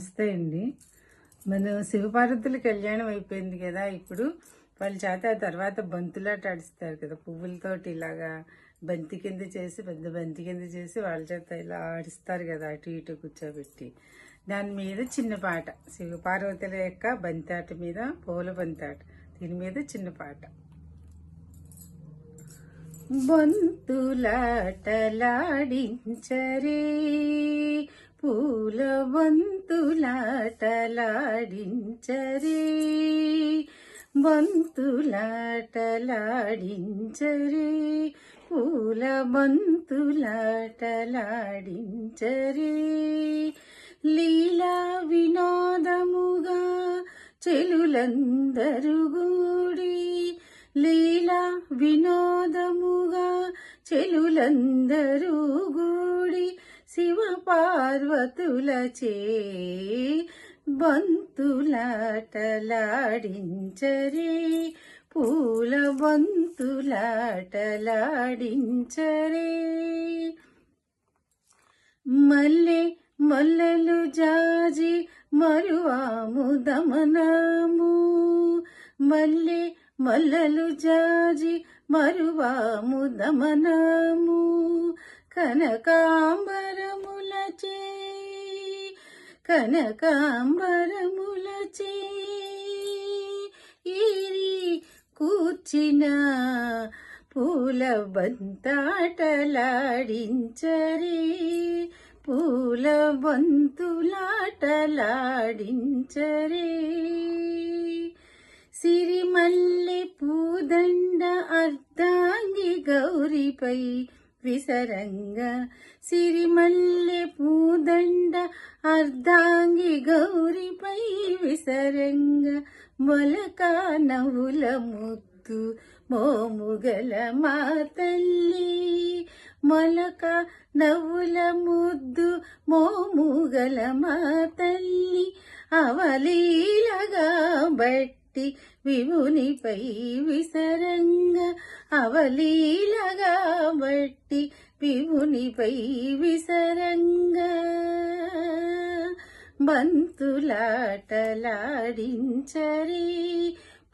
నమస్తే అండి. మన శివపార్వతుల కళ్యాణం అయిపోయింది కదా. ఇప్పుడు వాళ్ళ చేత ఆ తర్వాత బంతులాట ఆడిస్తారు కదా, పువ్వులతోటి ఇలాగా బంతి కింద చేసి, పెద్ద బంతి కింద చేసి వాళ్ళ చేత ఇలా ఆడిస్తారు కదా, అటు ఇటు కూర్చోబెట్టి. దాని మీద చిన్న పాట, శివపార్వతుల యొక్క బంతి ఆట మీద, పూల బంతి ఆట, దీని మీద చిన్న పాట. బంతులాటలాడించరే, పూల బంతులాటలాడించరే, బంతులాటలాడించరే, పూల బంతులాటలాడించరే. లీలా వినోదముగా చెలులందరు గూడి, లీలా వినోదముగా చెలులందరూ గూడి, శివ పార్వతులచే బంతులాటలాడించరే, పూల బంతులాటలాడించరే. మల్లె మల్లెలు జాజి మరువాము దమనము, మల్లె మల్లెలు జాజి మరువాము దమనము, కనకాంబరములచే కనకాంబరములచే ఈరి కూర్చిన పూల బంతాటలాడించరే, పూల బంతులాటలాడించరే. సిరిమల్లె పూదండ అర్ధాంగి గౌరిపై విసరంగా, సిరిమల్లె పూదండ అర్ధాంగి గౌరిపై విసరంగా, మొలక నవ్వుల ముద్దు మోముగల మా తల్లి, మొలక నవ్వుల ముద్దు మోముగల మా తల్లి, అవలీలగా బట్టి విభునిపై విసరంగా, అవలీలగా బట్టి విభునిపై విసరంగా. బంతులాటలాడించరే,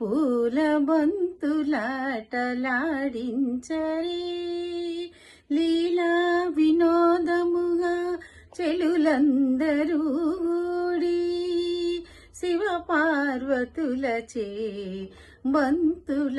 పూల బంతులాటలాడించరే. లీలా వినోదముగా చెలులందరూ గూడి, శివ పార్వతులచే బంతులాటలాడించరే.